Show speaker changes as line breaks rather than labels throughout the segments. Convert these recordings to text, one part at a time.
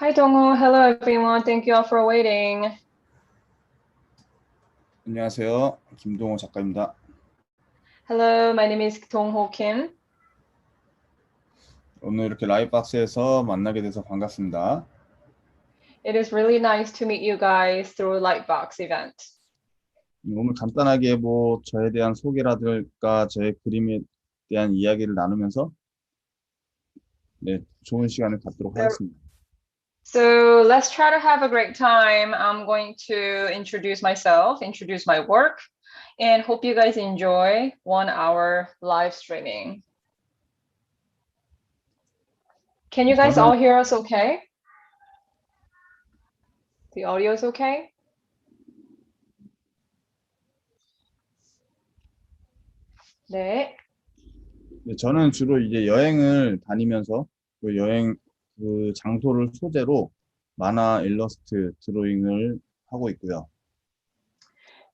Hi, Dongho. Hello, everyone. Thank you all for waiting.
안녕하세요. 김동호 작가입니다.
Hello, my name is Dongho Kim.
오늘 이렇게 라이브박스에서 만나게 돼서 반갑습니다.
It is really nice to meet you guys through LightBox event.
오늘 간단하게 저에 대한 소개라든가 저의 그림에 대한 이야기를 나누면서 좋은 시간을 갖도록 하겠습니다.
So let's try to have a great time. I'm going to introduce myself, introduce my work, and hope you guys enjoy 1 hour live streaming. Can you guys all hear us okay? The audio is okay? 네.
저는 주로 이제 여행을 다니면서 그 여행 그 장소를 소재로 만화, 일러스트, 드로잉을 하고 있고요.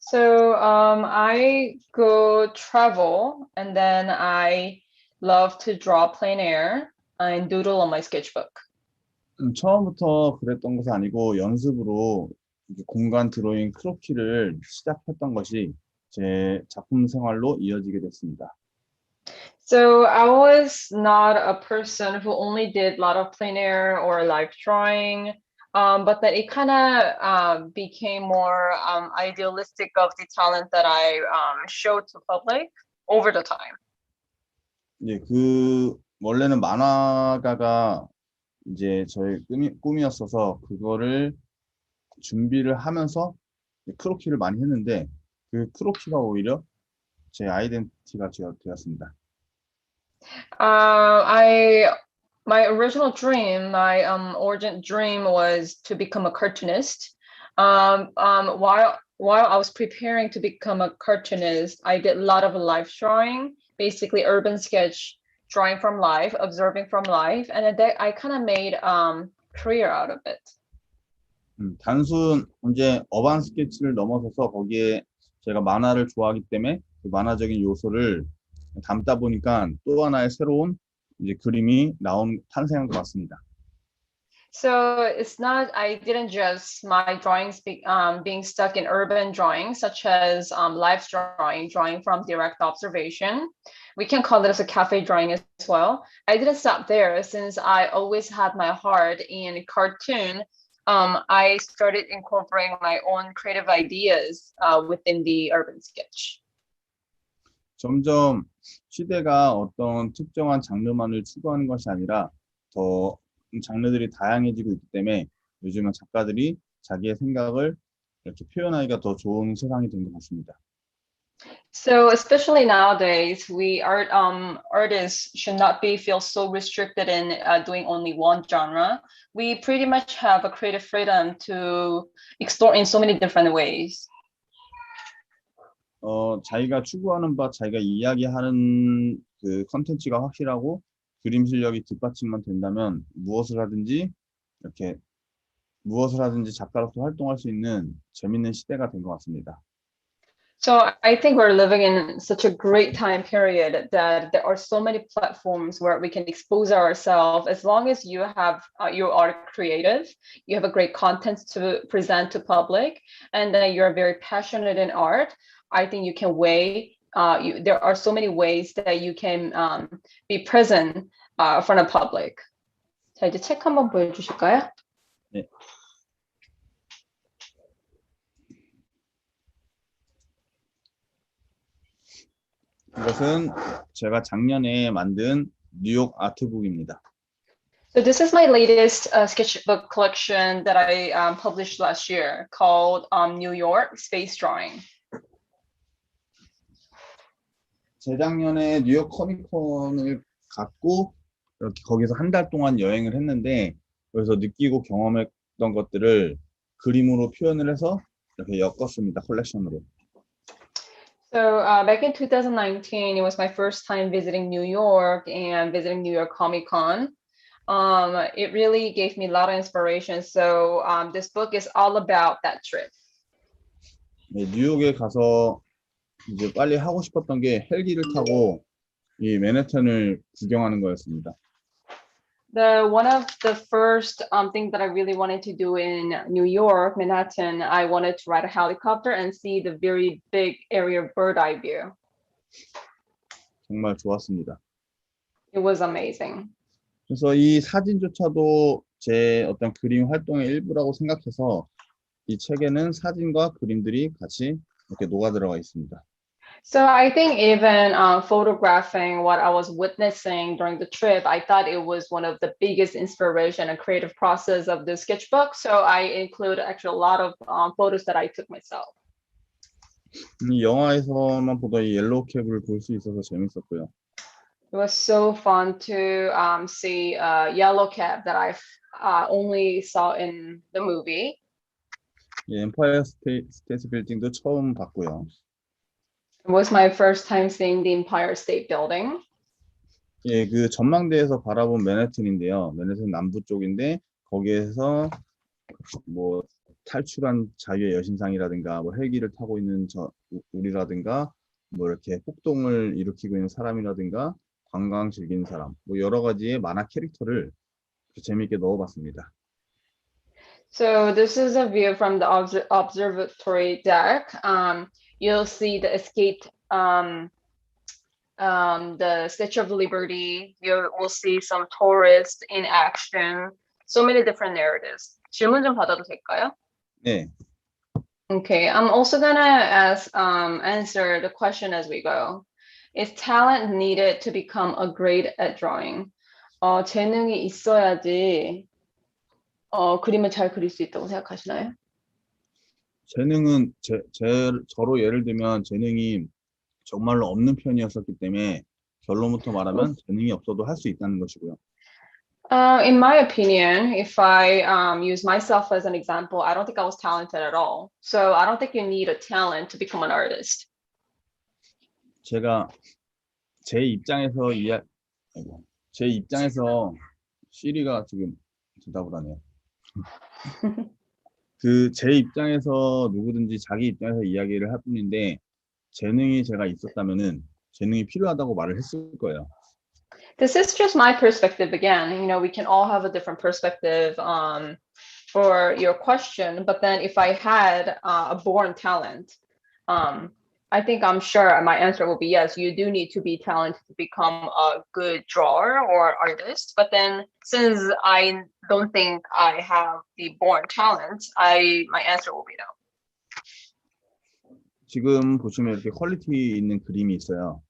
So I go travel and then I love to draw plein air and doodle on my sketchbook.
처음부터 그랬던 것은 아니고 연습으로 공간 드로잉 크로키를 시작했던 것이 제 작품 생활로 이어지게 됐습니다.
So I was not a person who only did a lot of plein air or live drawing, but then it kind of became more idealistic of the talent that I showed to public over the time.
예, 원래는 만화가가 이제 저의 꿈이었어서 그거를 준비를 하면서 크로키를 많이 했는데 그 크로키가 오히려 제 아이덴티티가 되었습니다.
My original dream, my origin dream was to become a cartoonist. While I was preparing to become a cartoonist, I did a lot of life drawing, basically urban sketch, drawing from life, observing from life, and I kind of made career out of it.
단순 이제 어반 스케치를 넘어서서 거기에 제가 만화를 좋아하기 때문에 그 만화적인 요소를 담다 보니까 또 하나의 새로운 이제 그림이 탄생한 것 같습니다.
So it's not, I didn't just my drawings being stuck in urban drawing, such as live drawing from direct observation. We can call it as a cafe drawing as well. I didn't stop there since I always had my heart in cartoon. I started incorporating my own creative ideas within the urban sketch.
점점 시대가 어떤 특정한 장르만을 추구하는 것이 아니라 더 장르들이 다양해지고 있기 때문에 요즘은 작가들이 자기의 생각을 이렇게 표현하기가 더 좋은 세상이 된 것 같습니다.
So especially nowadays, artists should not feel so restricted in doing only one genre. We pretty much have a creative freedom to explore in so many different ways.
자기가 추구하는 바, 자기가 이야기하는 그 컨텐츠가 확실하고 그림 실력이 뒷받침만 된다면 무엇을 하든지 작가로서 활동할 수 있는 재밌는 시대가 된 것 같습니다.
So I think we're living in such a great time period that there are so many platforms where we can expose ourselves. As long as you are creative, you have a great content to present to public, and then you're very passionate in art, I think you can there are so many ways that you can be present in front of public. 자, 이제 책 한번 보여주실까요?
네. 이것은 제가 작년에 만든 뉴욕 아트북입니다.
So this is my latest sketchbook collection that I published last year called New York Space Drawing.
재작년에 뉴욕 커미콘을 갔고 이렇게 거기서 한 달 동안 여행을 했는데 그래서 느끼고 경험했던 것들을 그림으로 표현을 해서 이렇게 엮었습니다. 컬렉션으로.
So back in 2019, it was my first time visiting New York and visiting New York Comic Con. It really gave me a lot of inspiration. So this book is all about that trip.
네, 뉴욕에 가서 이제 빨리 하고 싶었던 게 헬기를 타고 이 맨해튼을 구경하는 거였습니다.
One of the first thing that I really wanted to do in New York, Manhattan, I wanted to ride a helicopter and see the very big area of bird eye view.
정말 좋았습니다.
It was amazing.
그래서 이 사진조차도 제 어떤 그림 활동의 일부라고 생각해서 이 책에는 사진과 그림들이 같이 이렇게 녹아 들어가 있습니다.
So I think even photographing what I was witnessing during the trip, I thought it was one of the biggest inspiration and creative process of the sketchbook. So I include actually a lot of photos that I took myself.
이 영화에서만 보던 이 옐로우캡을 볼 수 있어서 재밌었고요.
It was so fun to see a yellow cab that I only saw in the movie.
예, 엠파이어 스테이트 빌딩도 처음 봤고요.
It was my first time seeing the Empire State Building.
예, 그 전망대에서 바라본 맨해튼인데요. 맨해튼 남부 쪽인데 거기에서 뭐 탈출한 자유의 여신상이라든가 뭐 헬기를 타고 있는 우리라든가 뭐 이렇게 폭동을 일으키고 있는 사람이라든가 관광 즐기는 사람 뭐 여러 가지의 만화 캐릭터를 재미있게 넣어봤습니다.
So this is a view from the observatory deck. You'll see the escaped, the Statue of Liberty. You will see some tourists in action. So many different narratives. 질문 좀 받아도 될까요?
네.
Okay, I'm also gonna answer the question as we go. Is talent needed to become a great at drawing? 재능이 있어야지 그림을 잘 그릴 수 있다고 생각하시나요?
재능은 저로 예를 들면 재능이 정말로 없는 편이었었기 때문에 결론부터 말하면 재능이 없어도 할 수 있다는 것이고요.
In my opinion, if I use myself as an example, I don't think I was talented at all. So I don't think you need a talent to become an artist.
제가 제 입장에서 시리가 지금 대답을 하네요. 제 입장에서 누구든지 자기 입장에서 이야기를 할 뿐인데 재능이 제가 있었다면은 재능이 필요하다고 말을 했을 거예요.
This is just my perspective again. You know, we can all have a different perspective for your question. But then if I had a born talent, I think I'm sure my answer will be yes, you do need to be talented to become a good drawer or artist. But then since I don't think I have the born talent, my answer will be no.
지금 보시면 이렇게 퀄리티 있는 그림이 있어요.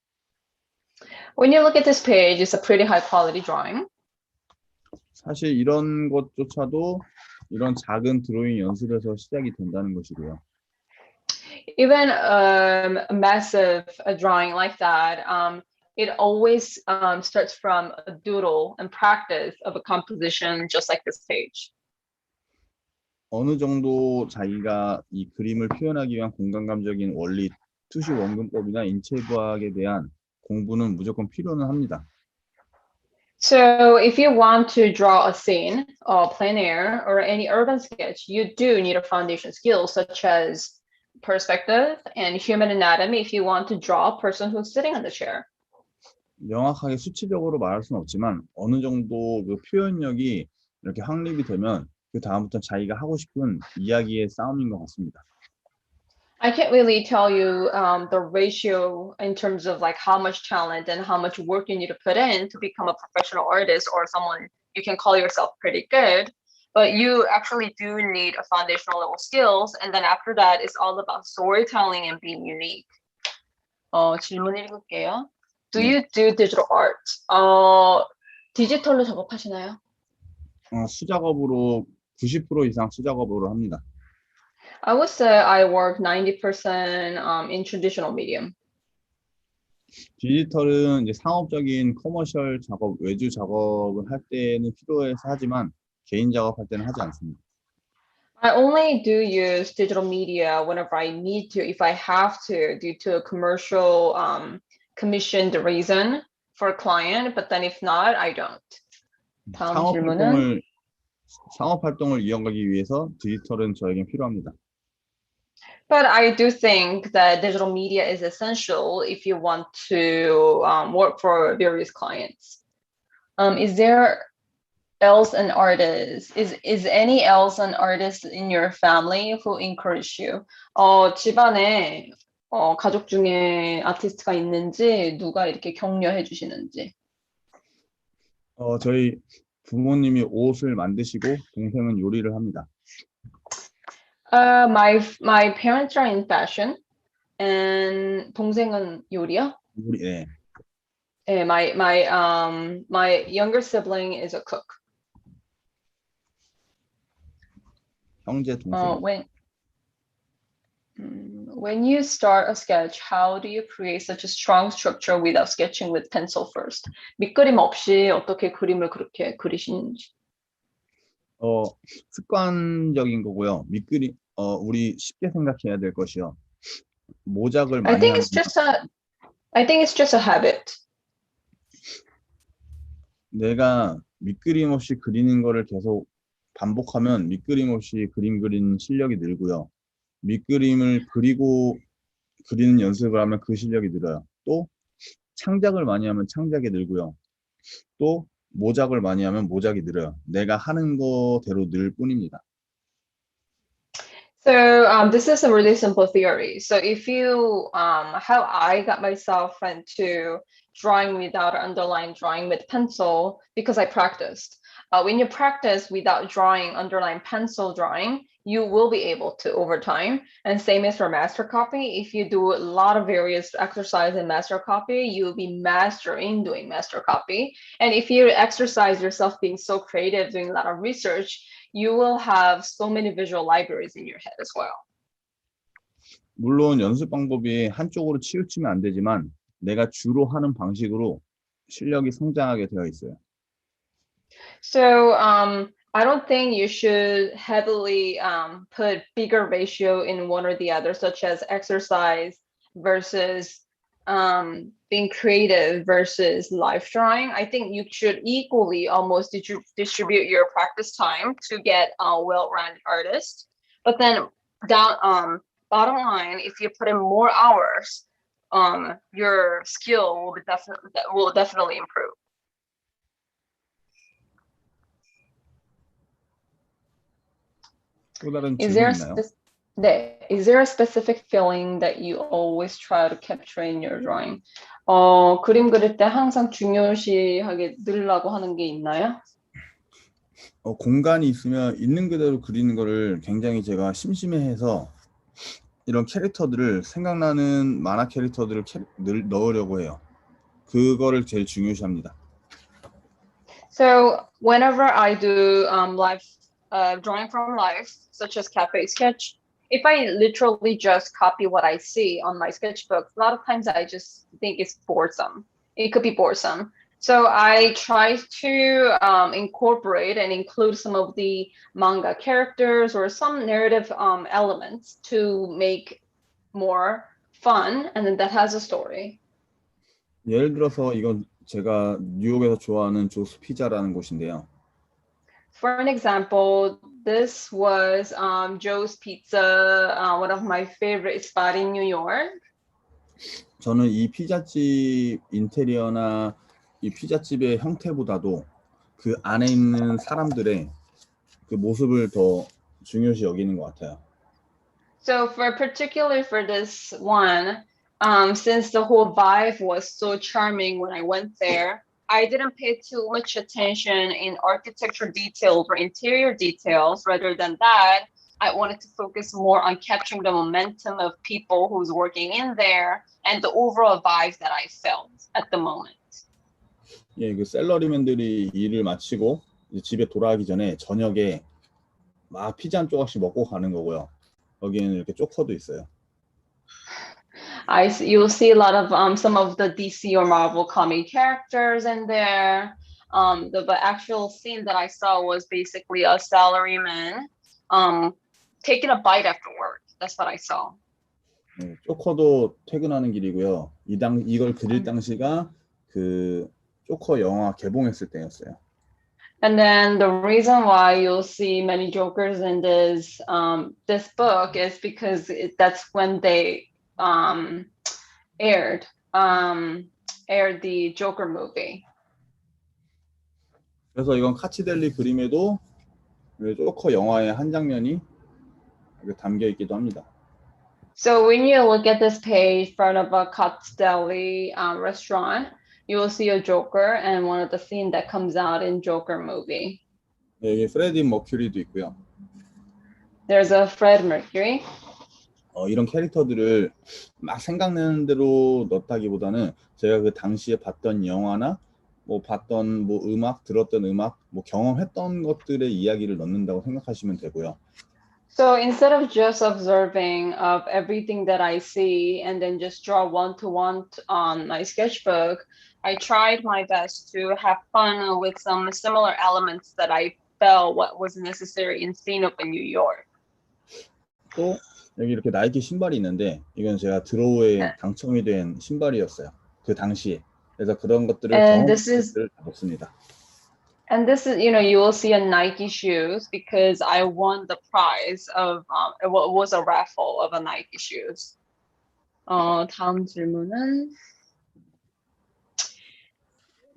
When you look at this page, it's a pretty high quality drawing.
사실 이런 것조차도 이런 작은 드로잉 연습에서 시작이 된다는 것이고요.
Even a massive drawing like that, it always starts from a doodle and practice of a composition just like this page.
어느 정도 자기가 이 그림을 표현하기 위한 공간감적인 원리, 투시 원근법이나 인체과학에 대한 공부는 무조건 필요는 합니다.
So if you want to draw a scene, plein air, or any urban sketch, you do need a foundation skill such as perspective and human anatomy if you want to draw a person who's sitting on the chair.
명확하게 수치적으로 말할 수는 없지만 어느 정도 그 표현력이 이렇게 확립이 되면 그 다음부터 자기가 하고 싶은 이야기의 싸움인 것 같습니다.
I can't really tell you the ratio in terms of like how much talent and how much work you need to put in to become a professional artist or someone you can call yourself pretty good. But you actually do need a foundational level skills. And then after that, it's all about storytelling and being unique. 질문 읽을게요. Do you do digital art? 디지털로 작업하시나요?
수작업으로 90% 이상 수작업으로 합니다.
I would say I work 90% in traditional medium.
디지털은 이제 상업적인 커머셜 작업, 외주 작업을 할 때는 필요해서 하지만 개인 작업할 때는 하지 않습니다.
I only do use digital media whenever I need to, if I have to, due to a commercial commissioned reason for a client. But then if not, I don't. 다음 질문은
상업 활동을 이어가기 위해서 디지털은 저에겐 필요합니다.
But I do think that digital media is essential if you want to work for various clients. Is there else an artist? Is any else an artist in your family who encourage you? 집안에 가족 중에 아티스트가 있는지 누가 이렇게 격려해 주시는지.
저희 부모님이 옷을 만드시고 동생은 요리를 합니다.
My parents are in fashion and 동생은 요리요?
요리, 네.
네, my younger sibling is a cook.
형제 동생.
When you start a sketch, how do you create such a strong structure without sketching with pencil first? 밑그림 없이 어떻게 그림을 그렇게 그리시는지.
습관적인 거고요. 밑그림, 우리 쉽게 생각해야 될 것이요. 모작을
I
많이
think
하면
it's just a habit.
내가 밑그림 없이 그리는 거를 계속 반복하면 밑그림 없이 그림 그리는 실력이 늘고요. 밑그림을 그리고 그리는 연습을 하면 그 실력이 늘어요. 또 창작을 많이 하면 창작이 늘고요. 또 모작을 많이 하면 모작이 늘어요. 내가 하는 거대로 늘 뿐입니다.
So this is a really simple theory. So if you how I got myself into drawing without underline drawing with pencil because I practiced. When you practice without drawing underline pencil drawing, you will be able to over time. And same as for master copy. If you do a lot of various exercise in master copy, you will be mastering doing master copy. And if you exercise yourself being so creative, doing a lot of research, you will have so many visual libraries in your head as well.
물론 연습 방법이 한쪽으로 치우치면 안 되지만 내가 주로 하는 방식으로 실력이 성장하게 되어 있어요.
So I don't think you should heavily put bigger ratio in one or the other, such as exercise versus being creative versus life drawing. I think you should equally almost distribute your practice time to get a well-rounded artist. But then down bottom line, if you put in more hours, your skill will definitely improve.
또 다른 질문 있나요?
Is there a specific feeling that you always try to capture in your drawing? 그림 그릴 때 항상 중요시하게 넣으려고 하는 게 있나요?
공간이 있으면 있는 그대로 그리는 거를 굉장히 제가 심심해해서 이런 캐릭터들을 생각나는 만화 캐릭터들을 넣으려고 해요. 그거를 제일 중요시합니다.
So whenever I do live drawing from life, such as cafe sketch, if I literally just copy what I see on my sketchbook, a lot of times I just think it's boresome. It could be boresome. So I try to incorporate and include some of the manga characters or some narrative elements to make more fun, and then that has a story.
예를 들어서 이건 제가 뉴욕에서 좋아하는 조스 피자라는 곳인데요.
For an example, this was Joe's Pizza, one of my favorite spots in New York.
저는 이 피자집 인테리어나 이 피자집의 형태보다도 그 안에 있는 사람들의 그 모습을 더 중요시 여기는 것 같아요.
So particularly for this one, since the whole vibe was so charming when I went there, I didn't pay too much attention in architecture details or interior details. Rather than that, I wanted to focus more on capturing the momentum of people who's working in there and the overall vibes that I felt at the moment.
예, 그 샐러리맨들이 일을 마치고 이제 집에 돌아가기 전에 저녁에 막 피자 한 조각씩 먹고 가는 거고요. 여기에는 이렇게 쪼커도 있어요.
You'll see a lot of some of the DC or Marvel comic characters in there. The actual scene that I saw was basically a salaryman taking a bite after work. That's what I saw.
네, 쪼커도 퇴근하는 길이고요. 이걸 그릴 당시가 그 쪼커 영화 개봉했을 때였어요.
And then the reason why you'll see many Jokers in this book is because that's when they aired the Joker movie.
그래서 이건 카치델리 그림에도 조커 영화의 한 장면이 이렇게 담겨 있기도 합니다.
So when you look at this page in front of a Cuts Deli restaurant, you will see a Joker and one of the scenes that comes out in Joker movie.
여기 프레디 머큐리도 있고요.
There's a Fred Mercury.
이런 캐릭터들을 막 생각나는 대로 넣다기보다는 제가 그 당시에 봤던 영화나 봤던 음악, 들었던 음악, 경험했던 것들의 이야기를 넣는다고 생각하시면 되고요.
So instead of just observing of everything that I see and then just draw one-to-one on my sketchbook, I tried my best to have fun with some similar elements that I felt what was necessary in scene up in New York.
또 여기 이렇게 나이키 신발이 있는데 이건 제가 드로우에 당첨이 된 신발이었어요. 그 당시에. 그래서 그런 것들을 경험들을 넣습니다.
And this is, you will see a Nike shoes because I won the prize of, it was a raffle of a Nike shoes. 다음 질문은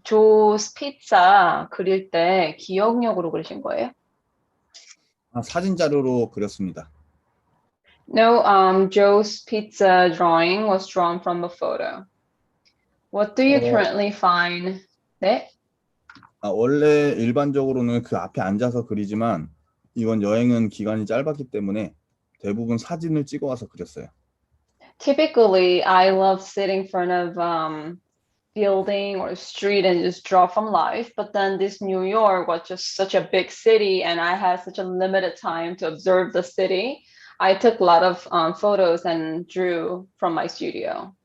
조 피자 그릴 때 기억력으로 그리신 거예요?
사진 자료로 그렸습니다.
No, Joe's pizza drawing was drawn from a photo. What do you currently find? 네?
원래 일반적으로는 그 앞에 앉아서 그리지만 이번 여행은 기간이 짧았기 때문에 대부분 사진을 찍어 와서 그렸어요.
Typically, I love sitting in front of building or street and just draw from life. But then this New York was just such a big city and I had such a limited time to observe the city. I took a lot of photos and drew from my studio.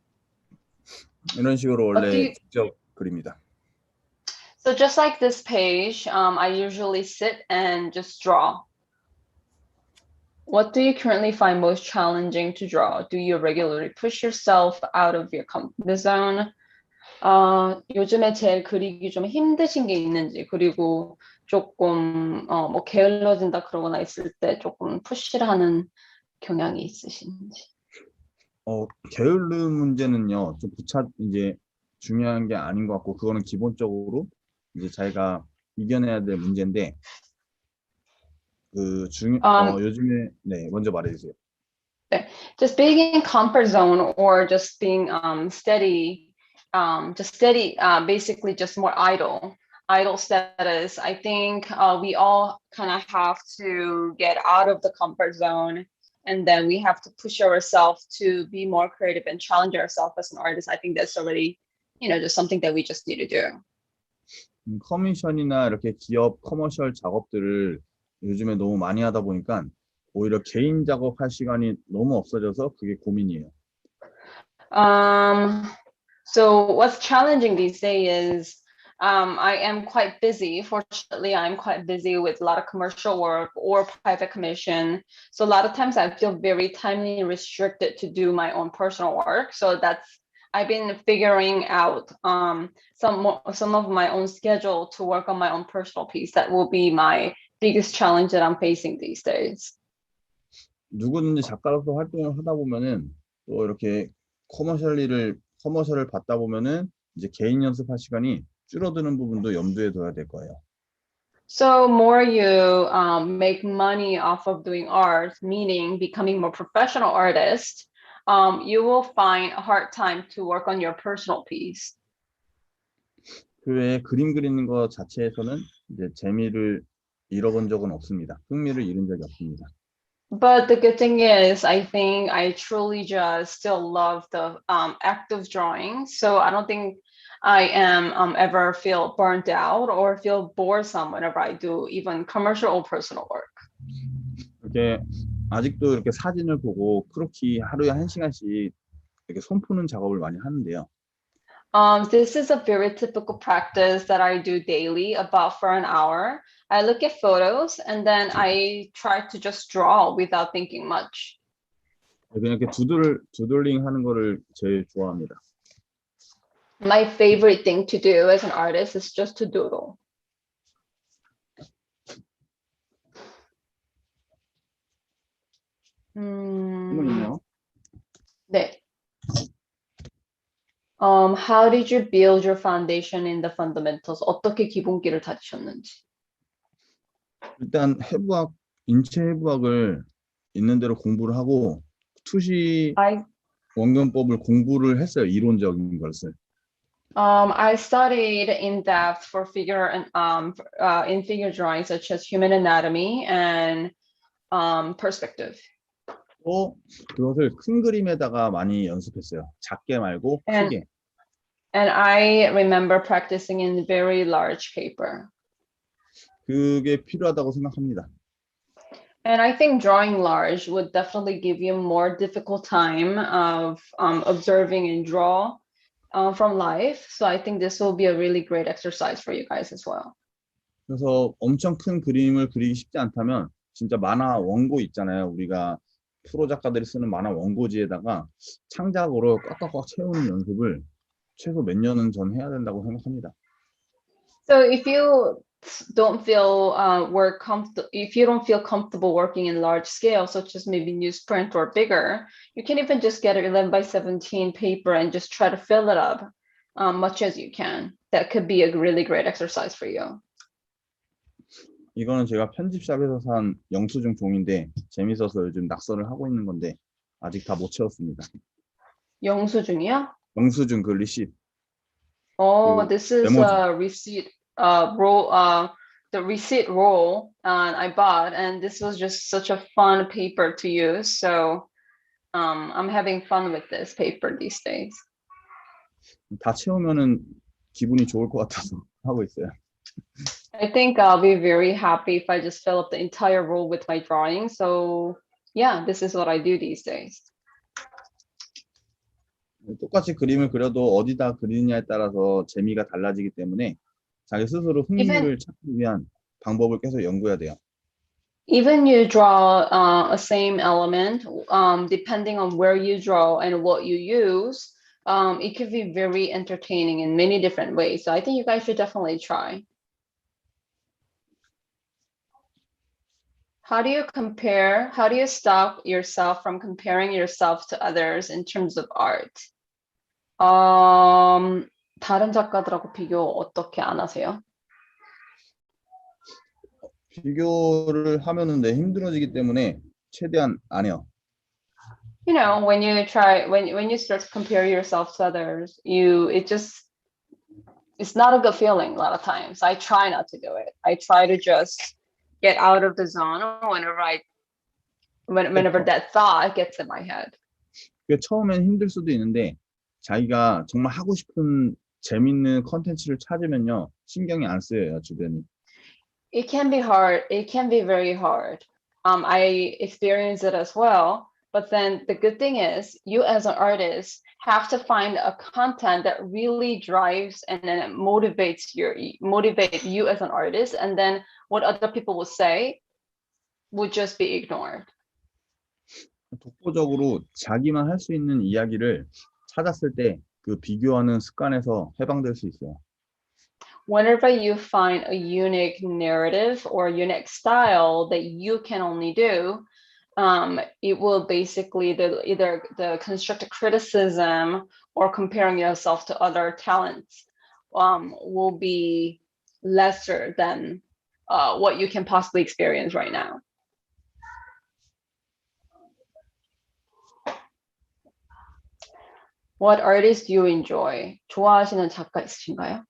이런 식으로 원래 직접 그립니다.
So just like this page, I usually sit and just draw. What do you currently find most challenging to draw? Do you regularly push yourself out of your comfort zone? 요즘에 제일 그리기 좀 힘드신 게 있는지, 그리고 조금 게을러진다 그러거나 있을 때 조금 푸시를 하는 경향이 있으신지.
게으름 문제는요, 좀 이제 중요한 게 아닌 것 같고, 그거는 기본적으로 이제 자기가 이겨내야 될 문제인데, 요즘에, 먼저 말해주세요.
네, just being in comfort zone or just being steady, basically just more idle status. I think we all kind of have to get out of the comfort zone and then we have to push ourselves to be more creative and challenge ourselves as an artist. I think that's already, just something that we just need to do.
커미션이나 이렇게 기업 커머셜 작업들을 요즘에 너무 많이 하다 보니까 오히려 개인 작업할 시간이 너무 없어져서 그게 고민이에요.
So what's challenging these days is I am quite busy. Fortunately, I'm quite busy with a lot of commercial work or private commission. So a lot of times I feel very timely restricted to do my own personal work. So I've been figuring out some of my own schedule to work on my own personal piece. That will be my biggest challenge that I'm facing these days.
누구든지 작가로서 활동을 하다 보면은 또 이렇게 커머셜을 받다 보면은 이제 개인 연습할 시간이 줄어드는 부분도 염두에 둬야 될 거예요.
So more you make money off of doing art, meaning becoming more professional artist, you will find a hard time to work on your personal piece.
그 외에 그림 그리는 것 자체에서는 이제 재미를 잃어본 적은 없습니다. 흥미를 잃은 적이 없습니다.
But the good thing is, I think I truly just still love the act of drawing. So I don't think I am ever feel burnt out or feel boresome whenever I do even commercial or personal work.
이렇게 아직도 이렇게 사진을 보고 크로키 하루에 1시간씩 이렇게 손 푸는 작업을 많이 하는데요.
This is a very typical practice that I do daily, about for an hour. I look at photos and then I try to just draw without thinking much.
그냥 이렇게 두들링 하는 거를 제일 좋아합니다.
My favorite thing to do as an artist is just to doodle.
질문 있나요?
네. How did you build your foundation in the fundamentals? 어떻게 기본기를 다지셨는지.
일단 해부학, 인체 해부학을 있는 대로 공부를 하고 투시
I
원근법을 공부를 했어요. 이론적인 것을.
I studied in depth for figure and in figure drawing such as human anatomy and perspective.
또 그것을 큰 그림에다가 많이 연습했어요. 작게 말고
And
크게.
and I remember practicing in very large paper.
그게 필요하다고 생각합니다.
And I think drawing large would definitely give you more difficult time of observing and draw from life. So I think this will be a really great exercise for you guys as well.
그래서 엄청 큰 그림을 그리기 쉽지 않다면 진짜 만화 원고 있잖아요. 우리가 프로 작가들이 쓰는 만화 원고지에다가 창작으로 꽉꽉꽉 채우는 연습을 최소 몇 년은 전 해야 된다고 생각합니다.
So if you don't feel if you don't feel comfortable working in large scale, such as maybe newsprint or bigger, you can even just get an 11 by 17 paper and just try to fill it up much as you can. That could be a really great exercise for you.
이거는 제가 편집샵에서 산 영수증 종인데 재밌어서 요즘 낙서를 하고 있는 건데 아직 다 못 채웠습니다.
영수증이요?
영수증 그 리시트.
Oh, this is
메모지.
a receipt roll, the receipt roll I bought, and this was just such a fun paper to use. So I'm having fun with this paper these days.
다 채우면은 기분이 좋을 것 같아서 하고 있어요.
I think I'll be very happy if I just fill up the entire roll with my drawing. So yeah, this is what I do these days.
똑같이 그림을 그려도 어디다 그리느냐에 따라서 재미가 달라지기 때문에 자기 스스로 흥미를 찾기 위한 방법을 계속 연구해야 돼요.
Even you draw a same element, depending on where you draw and what you use, it could be very entertaining in many different ways. So I think you guys should definitely try. How do you stop yourself from comparing yourself to others in terms of art? 다른 작가들하고 비교 어떻게 안 하세요?
비교를 하면은 내 힘들어지기 때문에 최대한 안 해요.
You know, when you start to compare yourself to others, it's not a good feeling a lot of times. I try not to do it. I try to just get out of the zone whenever that thought gets in my head.
처음엔 힘들 수도 있는데 자기가 정말 하고 싶은 재밌는 컨텐츠를 찾으면요 신경이 안 쓰여요 주변이.
It can be hard. It can be very hard. I experience it as well. But then the good thing is, you as an artist have to find a content that really drives and then it motivates you as an artist. And then what other people will say would just be ignored.
독보적으로 자기만 할 수 있는 이야기를 찾았을 때 그 비교하는 습관에서 해방될 수 있어요.
Whenever you find a unique narrative or a unique style that you can only do, it will basically either the constructive criticism or comparing yourself to other talents will be lesser than what you can possibly experience right now. What artists do you enjoy? 좋아하시는 작가 있으신가요?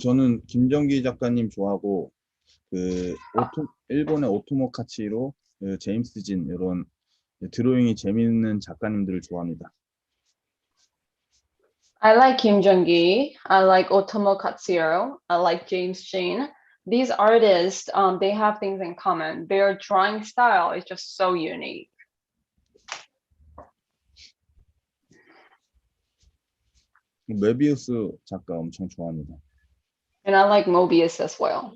저는 김정기 작가님 좋아하고 그 일본의 오토모카치로 그 제임스 진 이런 드로잉이 재미있는 작가님들을 좋아합니다.
I like Kim Jong-gi. I like Otomo Katsuro. I like James Jin. These artists, they have things in common. Their drawing style is just so unique.
메비우스 작가 엄청 좋아합니다.
And I like Mobius as well.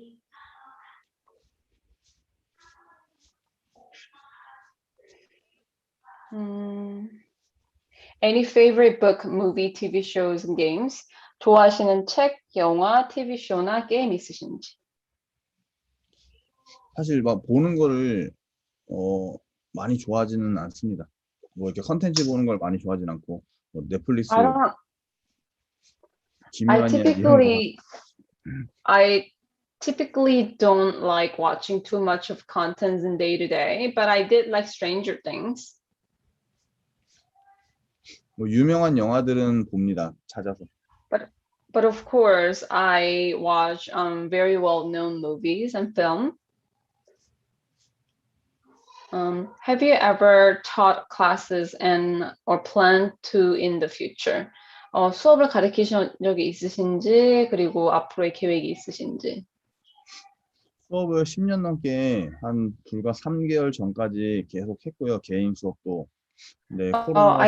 Any favorite book, movie, TV shows, and games? 좋아하시는 책, 영화, TV 쇼나 게임 있으신지?
사실 막 보는 거를 많이 좋아하지는 않습니다. 뭐 이렇게 컨텐츠 보는 걸 많이 좋아하진 않고 뭐 넷플릭스
I don't.
기묘한 이야기 이런 거.
I typically don't like watching too much of content in day to day, but I did like Stranger Things.
뭐 유명한 영화들은 봅니다. 찾아서.
But of course, I watch very well-known movies and film. Have you ever taught classes or plan to in the future? 수업을 가르치신 적이 있으신지, 그리고 앞으로의 계획이 있으신지?
수업을 10년 넘게 한 불과 3개월 전까지 계속 했고요. 개인 수업도. 네, 코로나가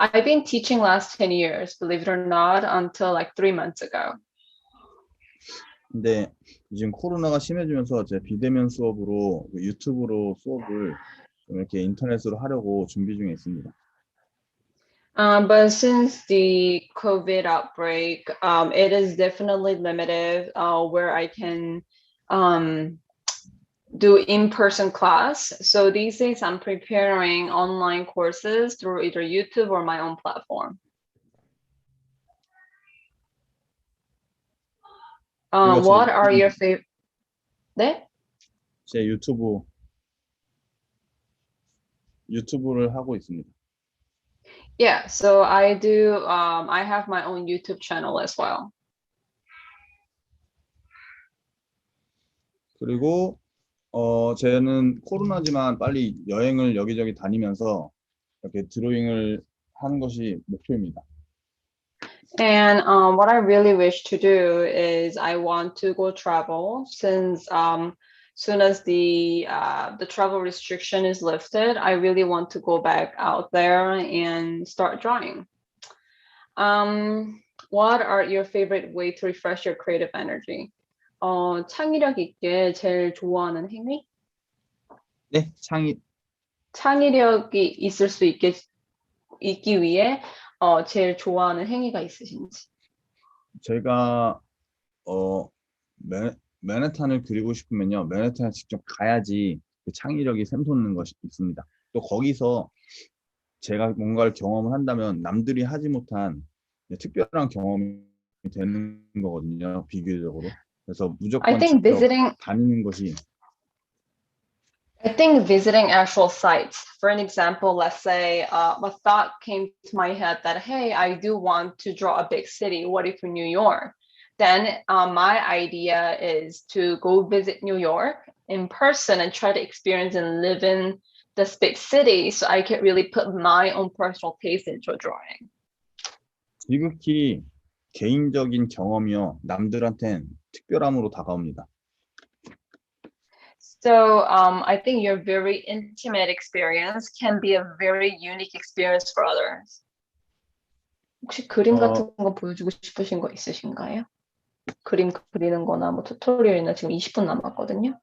I've been teaching last 10 years, believe it or not, until like 3 months ago.
근데 지금 코로나가 심해지면서 제 비대면 수업으로 유튜브로 수업을 좀 이렇게 인터넷으로 하려고 준비 중에 있습니다.
But since the COVID outbreak, it is definitely limited where I can do in-person class. So these days I'm preparing online courses through either YouTube or my own platform. What are your favorite? 네?
제 유튜브를 하고 있습니다.
Yeah, so I do. I have my own YouTube channel as well.
그리고 저는 코로나지만 빨리 여행을 여기저기 다니면서 이렇게 드로잉을 하는 것이 목표입니다.
And what I really wish to do is I want to go travel since soon as the travel restriction is lifted, I really want to go back out there and start drawing. What are your favorite way to refresh your creative energy? 창의력 있게 제일 좋아하는 행위?
네,
창의력이 있을 수 있기 위해 제일 좋아하는 행위가 있으신지?
제가 맨해튼을 그리고 싶으면요, 맨해튼에 직접 가야지 그 창의력이 샘솟는 것이 있습니다. 또 거기서 제가 뭔가를 경험을 한다면 남들이 하지 못한 특별한 경험이 되는 거거든요, 비교적으로. 그래서 무조건
I think
다니는 것이.
I think visiting actual sites. For an example, let's say a thought came to my head that, hey, I do want to draw a big city. What if in New York? Then my idea is to go visit New York in person and try to experience and live in this big city so I can really put my own personal taste into drawing.
지극히 개인적인 경험이요, 남들한텐 특별함으로 다가옵니다.
So I think your very intimate experience can be a very unique experience for others. 혹시 그림 같은 거 보여주고 싶으신 거 있으신가요? 그림 그리는 거나 뭐 튜토리얼이나 지금 20분 남았거든요.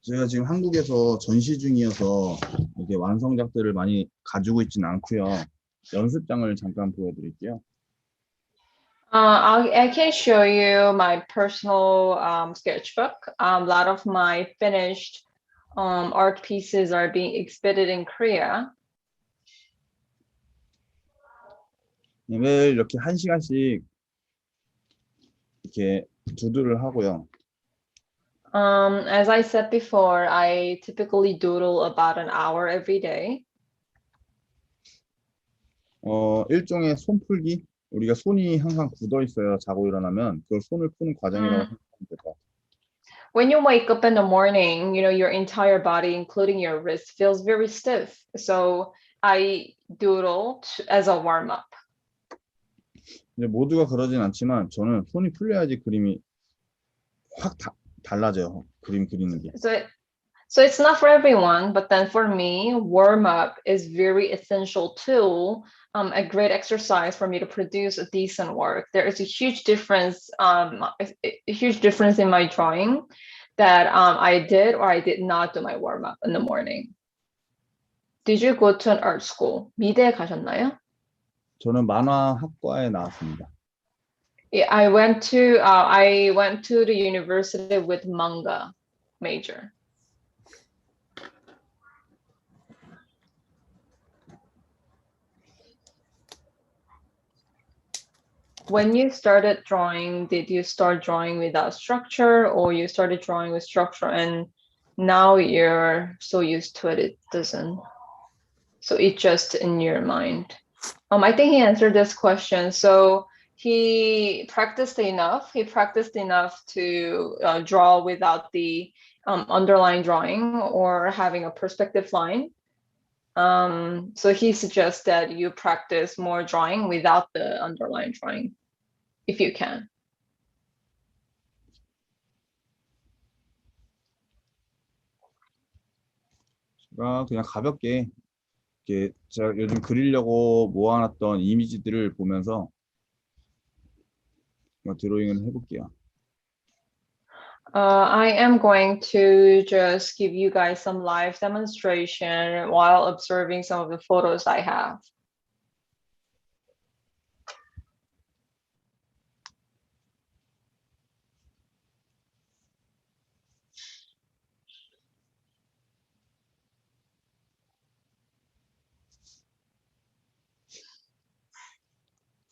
제가 지금 한국에서 전시 중이어서 이렇게 완성작들을 많이 가지고 있지는 않고요. 연습장을 잠깐 보여드릴게요.
I can show you my personal sketchbook. A lot of my finished art pieces are being exhibited in Korea.
매일 이렇게 1시간씩 이렇게 두드를 하고요.
As I said before, I typically doodle about an hour every day.
일종의 손풀기? 우리가 손이 항상 굳어 있어요. 자고 일어나면 그걸 손을 푸는 과정이라고 생각하면 될 것 같아요.
When you wake up in the morning, your entire body, including your wrist, feels very stiff. So I doodle as a warm-up.
근데 모두가 그러진 않지만 저는 손이 풀려야지 그림이 확 달라져요. 그림 그리는 게.
So it's not for everyone, but then for me, warm-up is very essential tool, a great exercise for me to produce a decent work. There is a huge difference in my drawing. that I did or I did not do my warm-up in the morning. Did you go to an art school? 미대 가셨나요?
저는 만화학과에 나왔습니다.
Yeah, I went to the university with manga major. When you started drawing, did you start drawing without structure or you started drawing with structure and now you're so used to it, it doesn't? So it's just in your mind. I think he answered this question. So he practiced enough. He practiced enough to draw without the underline drawing or having a perspective line. So he suggests that you practice more drawing without the underline drawing, if you can.
제가 그냥 가볍게 이렇게 제가 요즘 그리려고 모아놨던 이미지들을 보면서 드로잉을 해볼게요.
I am going to just give you guys some live demonstration while observing some of the photos I have.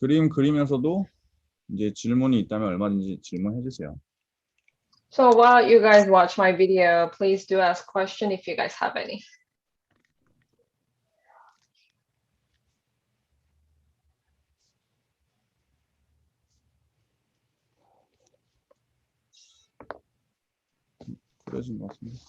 그림 그리면서도 이제 질문이 있다면 얼마든지 질문해 주세요.
So while you guys watch my video, please do ask questions if you guys have any.
그러신 것 같습니다.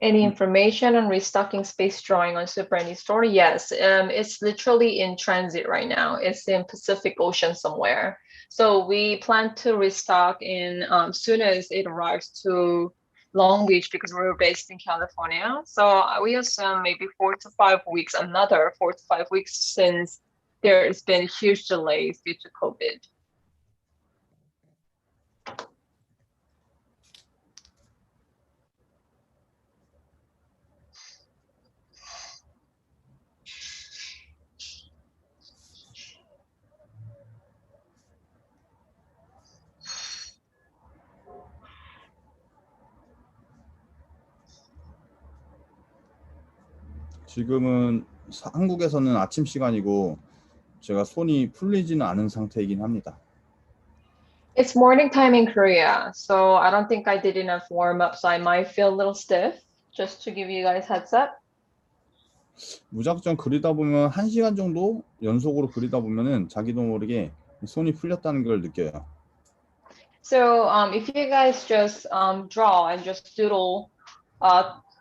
Any information on restocking space drawing on Superani store? Yes, it's literally in transit right now. It's in Pacific Ocean somewhere. So we plan to restock in soon as it arrives to Long Beach because we're based in California. So we assume maybe 4 to 5 weeks, another 4 to 5 weeks since there's been huge delays due to COVID.
지금은 한국에서는 아침 시간이고 제가 손이 풀리지는 않은 상태이긴 합니다.
It's morning time in Korea, so I don't think I did enough warm-up, so I might feel a little stiff, just to give you guys heads up.
무작정 그리다 보면 1시간 정도 연속으로 그리다 보면은 자기도 모르게 손이 풀렸다는 걸 느껴요.
So if you guys just draw and just doodle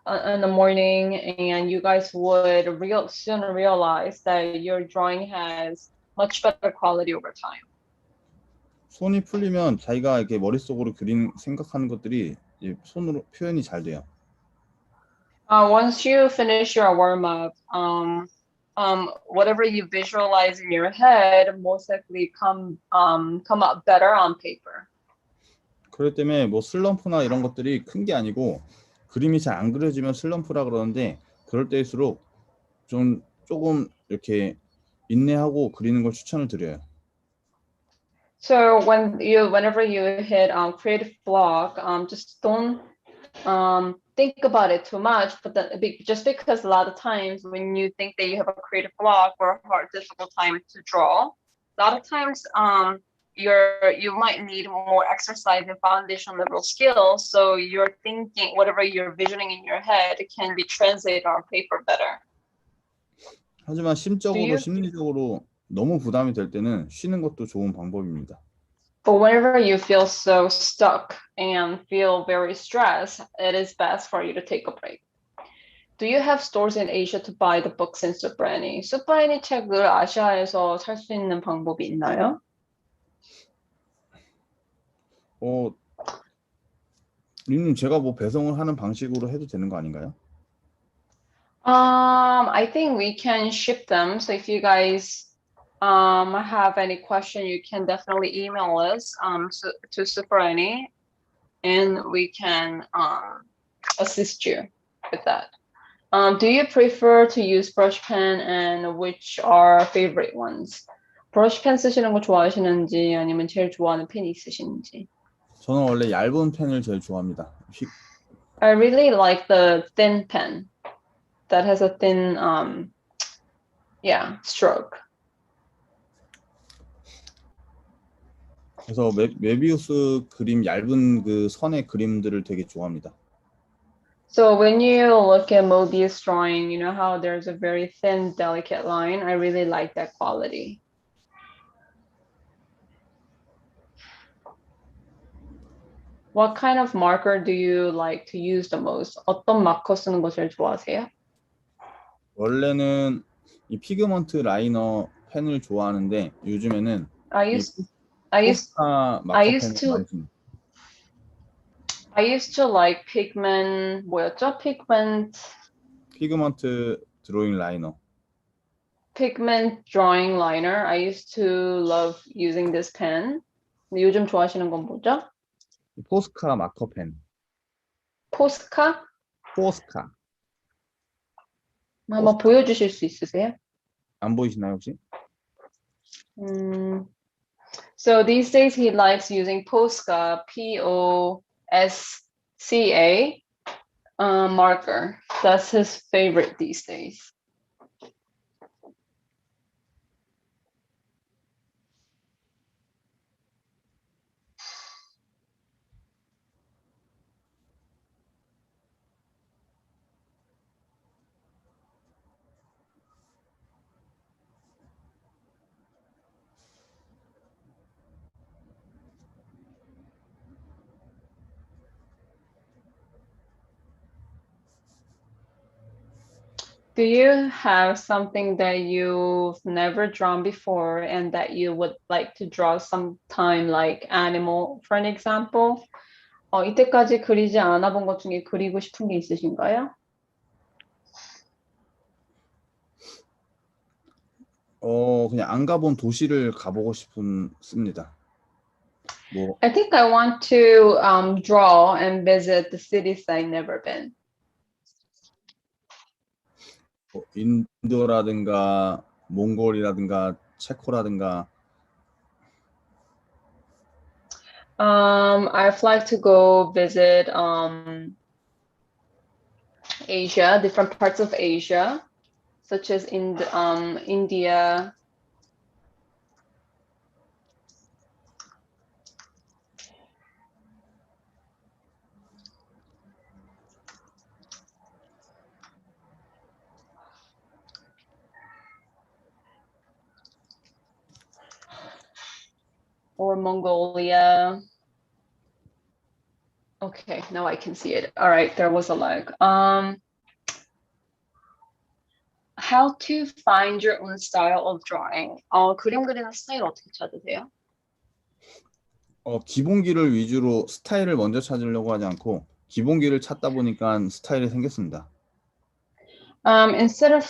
in the morning, and you guys would soon realize that your drawing has much better quality over time.
손이 풀리면 자기가 이렇게 머릿속으로 생각하는 것들이 손으로 표현이 잘 돼요.
Once you finish your warm-up, whatever you visualize in your head most likely come out better on paper.
그렇기 때문에 뭐 슬럼프나 이런 것들이 큰 게 아니고 그림이 잘 안 그려지면 슬럼프라 그러는데 그럴 때일수록 조금 이렇게 인내하고 그리는 걸 추천을 드려요.
So whenever you hit creative block, just don't think about it too much. But just because a lot of times when you think that you have a creative block or a difficult time to draw, a lot of times you might need more exercise and foundation level skills. So you're thinking whatever you're visioning in your head can be translated on paper better.
하지만 심리적으로 너무 부담이 될 때는 쉬는 것도 좋은 방법입니다.
But whenever you feel so stuck and feel very stressed, it is best for you to take a break. Do you have stores in Asia to buy the books in Superani? Superani 책을 아시아에서 살 수 있는 방법이 있나요?
리님 제가 뭐 배송을 하는 방식으로 해도 되는 거 아닌가요?
I think we can ship them. So if you guys have any question, you can definitely email us to Superani, and we can assist you with that. Do you prefer to use brush pen, and which are favorite ones? 브러쉬 펜 쓰시는 거 좋아하시는지 아니면 제일 좋아하는 펜이 있으신지?
저는 원래 얇은 펜을 제일 좋아합니다.
I really like the thin pen that has a thin, stroke.
그래서 메비우스 그림 얇은 그 선의 그림들을 되게 좋아합니다.
So when you look at Mobius drawing, you know how there's a very thin, delicate line? I really like that quality. What kind of marker do you like to use the most? 어떤 마커 쓰는 거 제일 좋아하세요?
원래는 이 피그먼트 라이너 펜을 좋아하는데 요즘에는 포스카 마커 펜을 많이 씁니다.
I used to like pigment, 뭐였죠?
피그먼트 드로잉 라이너.
Pigment drawing liner. I used to love using this pen. 근데 요즘 좋아하시는 건 뭐죠?
포스카 마커 펜.
포스카?
포스카.
한번 보여주실 수 있으세요?
안 보이시나요 혹시?
So these days he likes using Posca, Posca marker. That's his favorite these days. Do you have something that you've never drawn before and that you would like to draw sometime, like animal, for an example? 이때까지 그리지 않아 본 것 중에 그리고 싶은 게 있으신가요?
그냥 안 가본 도시를 가보고 싶습니다.
I think I want to draw and visit the cities I've never been.
인도라든가 몽골이라든가 체코라든가.
I'd like to go visit Asia, different parts of Asia, such as in India, or Mongolia. Okay, now I can see it. All right, there was a lag. How to find your own style of drawing? 그림 그리는 스타일 어떻게 찾으세요?
기본기를 위주로 스타일을 먼저 찾으려고 하지 않고 기본기를 찾다 보니까 스타일이 생겼습니다.
Instead of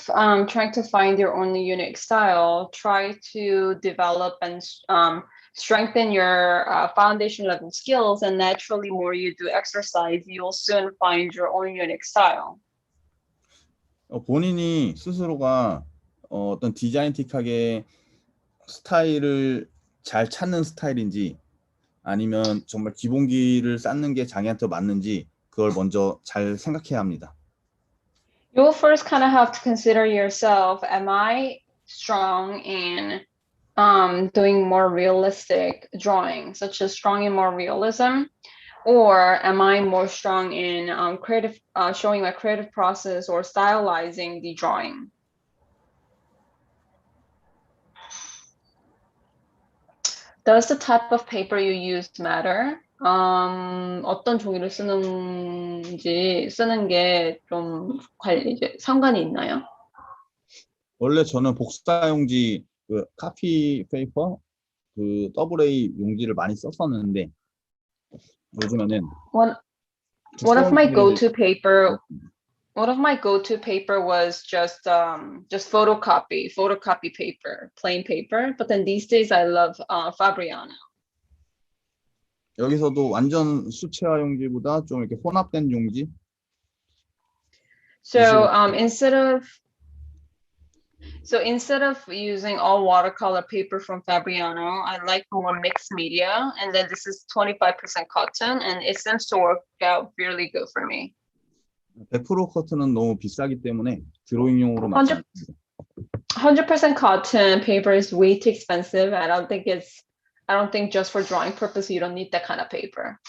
trying to find your own unique style, try to develop and strengthen your foundation level skills, and naturally more you do exercise, you'll soon find your own unique style.
본인이 스스로가 어떤 디자인틱하게 스타일을 잘 찾는 스타일인지 아니면 정말 기본기를 쌓는 게 자기한테 맞는지 그걸 먼저 잘 생각해야 합니다.
You will first kind of have to consider yourself. Am I strong in doing more realistic drawing, such as strong in more realism? Or am I more strong in showing my creative process or stylizing the drawing? Does the type of paper you use matter? 어떤 종이를 쓰는 게 좀 상관이 있나요?
원래 저는 복사용지 그 카피 페이퍼 그 AA 용지를 많이 썼었는데 요즘에는
one of my go-to paper one of my go-to paper was just photocopy paper, plain paper. But then these days I love Fabriano.
여기서도 완전 수채화 용지보다 좀 이렇게 혼합된 용지.
So instead of using all watercolor paper from Fabriano, I like more mixed media. And then this is 25% cotton, and it seems to work out really good for me.
100% 커튼은 너무 비싸기 때문에 드로잉용으로 맞지 않습니다.
100% cotton paper is way too expensive. I don't think just for drawing purpose you don't need that kind of paper.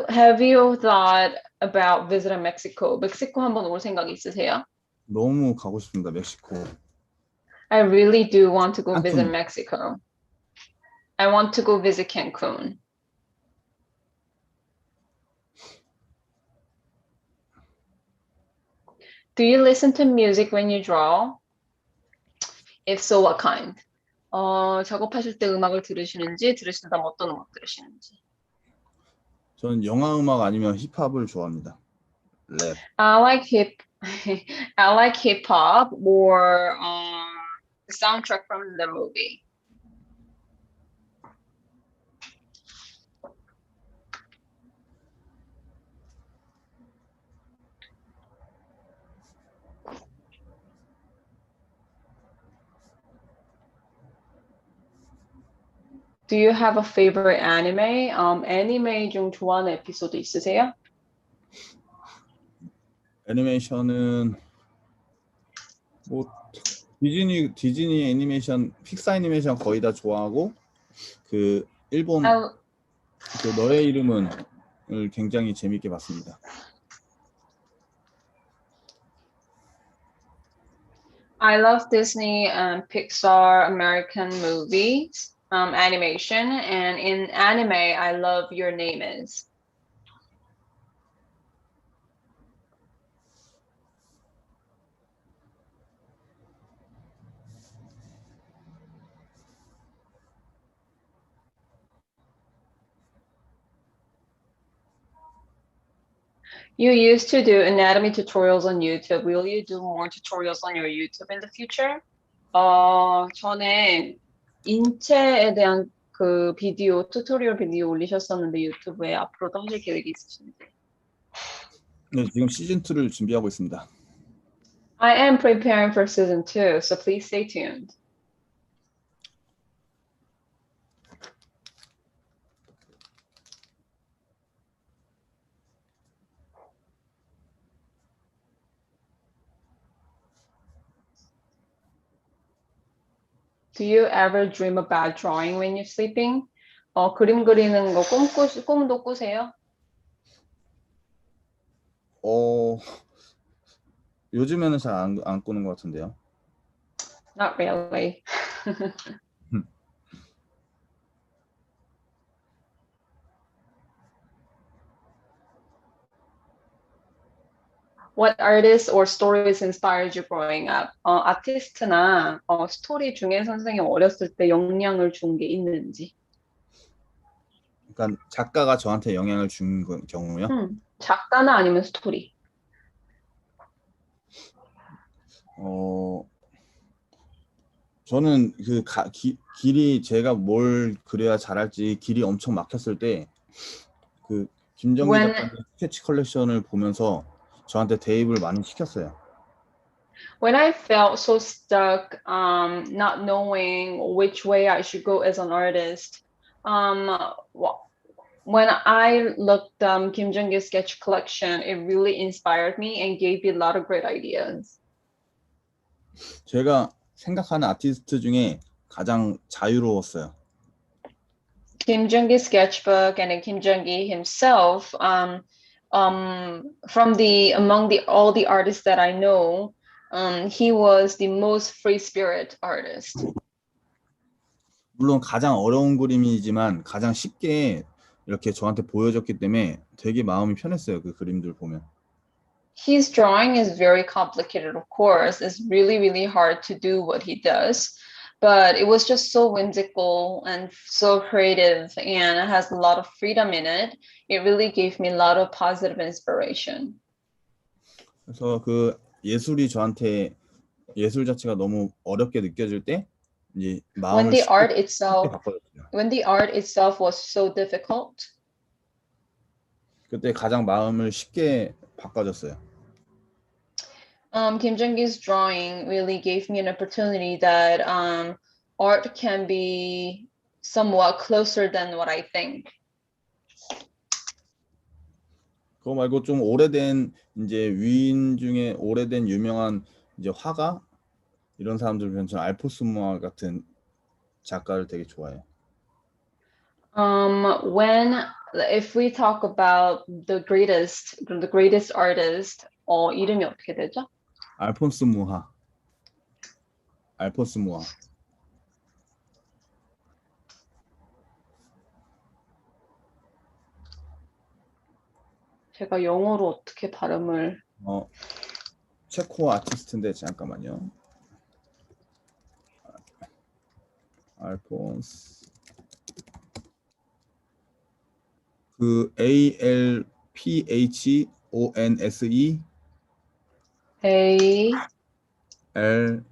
Have you thought about visiting Mexico? 멕시코 한번 올 생각 있으세요?
너무 가고 싶습니다. 멕시코.
I really do want to go visit Mexico. I want to go visit Cancun. Do you listen to music when you draw? If so, what kind? 작업하실 때 음악을 들으시다면 어떤 음악 들으시는지.
저는 영화 음악 아니면 힙합을 좋아합니다. 랩.
I like hip hop or the soundtrack from the movie. Do you have a favorite anime? 애니메 중 좋아하는 에피소드 있으세요?
애니메이션은 뭐 디즈니 애니메이션, 픽사 애니메이션 거의 다 좋아하고 그 일본 그 너의 이름은을 굉장히 재밌게 봤습니다.
I love Disney and Pixar American movies. Animation, and in anime I love Your Name Is. You used to do anatomy tutorials on YouTube. Will you do more tutorials on your YouTube in the future? 저는 인체에 대한 그 비디오, 튜토리얼 비디오 올리셨었는데 유튜브에 앞으로도 하실 계획이 있으신지?
네, 지금 시즌 2를 준비하고 있습니다.
I am preparing for season 2, so please stay tuned. Do you ever dream about drawing when you're sleeping? 그림 그리는 거 꿈도 꾸세요?
요즘에는 잘 안 꾸는 것 같은데요.
Not really. What artists or stories inspired you growing up? 아티스트나 스토리 중에 선생님 어렸을 때 영향을 준 게 있는지.
그러니까 작가가 저한테 영향을 준 경우요?
작가나 아니면 스토리.
저는 그 길이 제가 뭘 그려야 잘할지 길이 엄청 막혔을 때 그 김정기 작가님 스케치 컬렉션을 보면서 저한테 대입을 많이 시켰어요.
When I felt so stuck, not knowing which way I should go as an artist, when I looked Kim Jong-il's sketch collection, it really inspired me and gave me a lot of great ideas.
제가 생각하는 아티스트 중에 가장 자유로웠어요.
Kim Jong-il's sketchbook and then Kim Jong-il himself, among all the artists that I know, he was the most free spirit artist.
물론 가장 어려운 그림이지만 가장 쉽게 이렇게 저한테 보여줬기 때문에 되게 마음이 편했어요. 그 그림들 보면.
His drawing is very complicated, of course. It's really, really hard to do what he does. but it was just so whimsical and so creative, and it has a lot of freedom in it. It really gave me a lot of positive inspiration.
그래서 그 예술이 저한테 예술 자체가 너무 어렵게 느껴질 때 이제
When
마음을
the
쉽게
art itself,
바꿔줬어요.
when the art itself was so difficult,
그때 가장 마음을 쉽게 바꿔줬어요.
Kim Jong-il's drawing really gave me an opportunity that art can be somewhat closer than what I think.
그거 말고 좀 오래된 이제 위인 중에 오래된 유명한 이제 화가 이런 사람들 보면 저 알포스 무아 같은 작가를 되게 좋아해요.
If we talk about the greatest artist, 이름이 어떻게 되죠?
알폰스 무하. 알포스 무아.
제가 영어로 어떻게 발음을
체코 아티스트인데 잠깐만요. 알폰스 그 ALPHONSE
A
L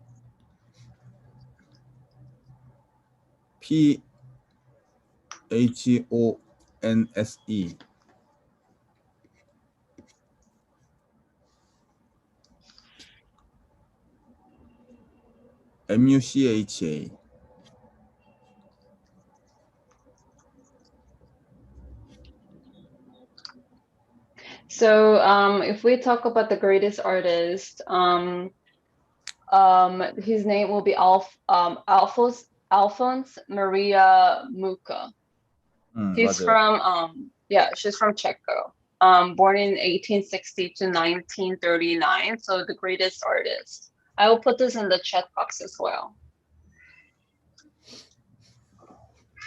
PHONSE MUCHA.
So if we talk about the greatest artist, his name will be Alphonse Maria Mucha. He's
맞아요.
she's from Czechia. Born in 1860 to 1939. So the greatest artist. I will put this in the chat box as well.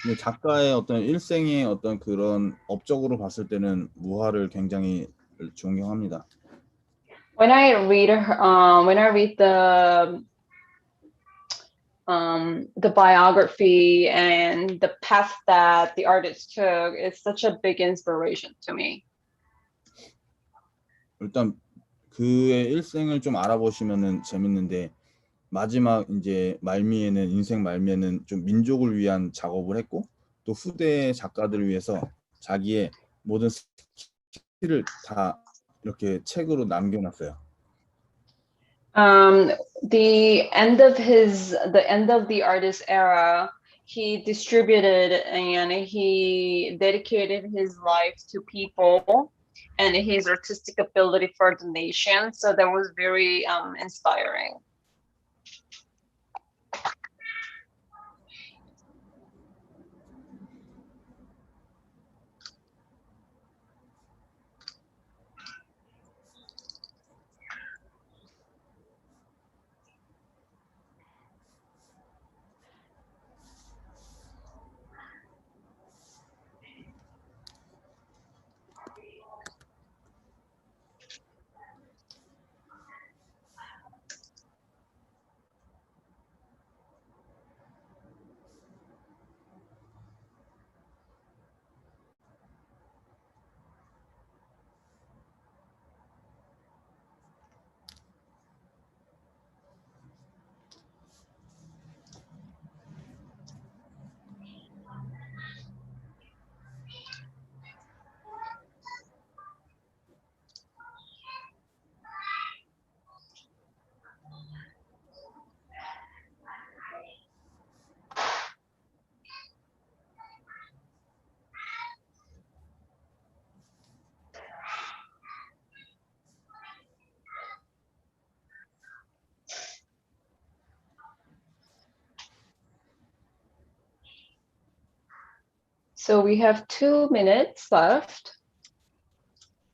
근데 작가의 어떤 일생의 어떤 그런 업적으로 봤을 때는 무하를 굉장히 존경합니다.
When I read the biography and the path that the artist took, it's such a big inspiration to me.
일단 그의 일생을 좀 알아보시면은 재밌는데 마지막 이제 말미에는 인생 말미에는 좀 민족을 위한 작업을 했고 또 후대 작가들을 위해서 자기의 모든 스킬을 다 이렇게 책으로 남겨놨어요.
The end of the artist era, he distributed and he dedicated his life to people and his artistic ability for the nation. So that was very inspiring. So we have 2 minutes left.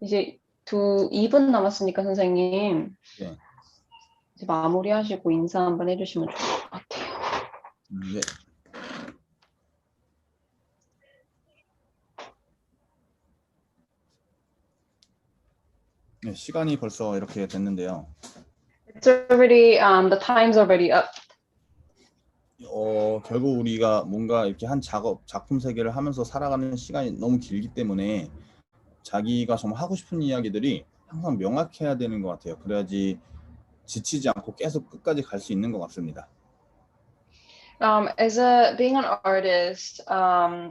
이제 2분 남았으니까 선생님.
네.
이제 마무리하시고 인사 한번 해주시면 좋을 것 같아요.
네. 네, 시간이 벌써 이렇게 됐는데요.
It's already the time's already up.
결국 우리가 뭔가 이렇게 한 작품 세계를 하면서 살아가는 시간이 너무 길기 때문에 자기가 정말 하고 싶은 이야기들이 항상 명확해야 되는 것 같아요. 그래야지 지치지 않고 계속 끝까지 갈 수 있는 것 같습니다.
As a being an artist,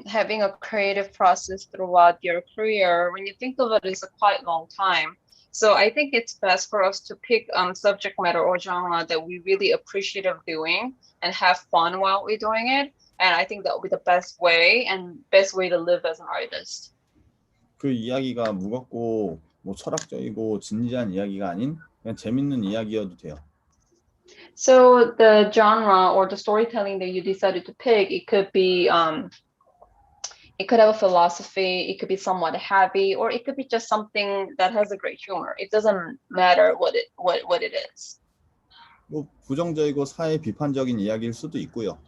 having a creative process throughout your career, when you think of it, is a quite long time. So I think it's best for us to pick subject matter or genre that we really appreciate of doing and have fun while we're doing it. And I think that will be the best way and best way to live as an artist.
그 이야기가 무겁고 뭐 철학적이고 진지한 이야기가 아닌 그냥 재밌는 이야기여도 돼요.
So the genre or the storytelling that you decided to pick, it could have a philosophy, it could be somewhat heavy, or it could be just something that has a great humor. It doesn't matter what it is.
뭐 부정적이고 사회 비판적인 이야기일 수도 있고요.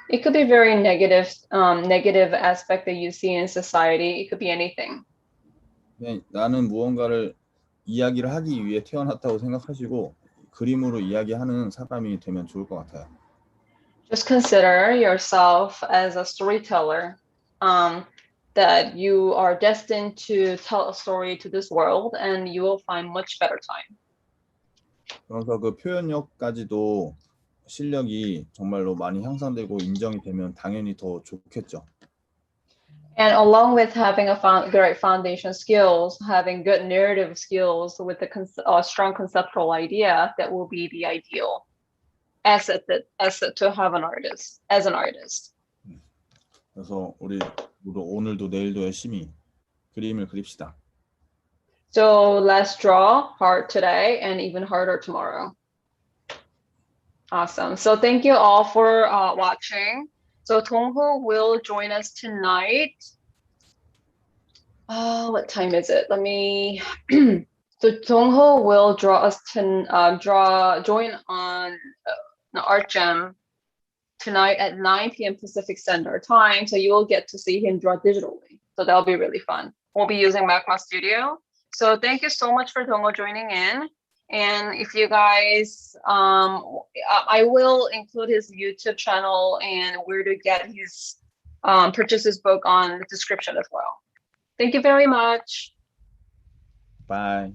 It could be very negative aspect that you see in society. It could be anything.
그냥 나는 무언가를 이야기를 하기 위해 태어났다고 생각하시고 그림으로 이야기하는 사람이 되면 좋을 것 같아요.
Just consider yourself as a storyteller, that you are destined to tell a story to this world, and you will find much better time.
그래서 그 표현력까지도 실력이 정말로 많이 향상되고 인정이 되면 당연히 더 좋겠죠.
And along with having great foundation skills, having good narrative skills with a strong conceptual idea, that will be the ideal asset to have as an artist.
그래서 우리 모두 오늘도 내일도 열심히 그림을 그립시다.
So let's draw hard today and even harder tomorrow. Awesome. So thank you all for watching. So Dongho will join us tonight. What time is it? Let me. So Dongho will join on Art Jam tonight at 9 p.m. Pacific Standard Time. So you will get to see him draw digitally. So that'll be really fun. We'll be using Magma Studio. So thank you so much for Dongho joining in. And if you guys, I will include his YouTube channel and where to get his purchase his book on the description as well. Thank you very much.
Bye.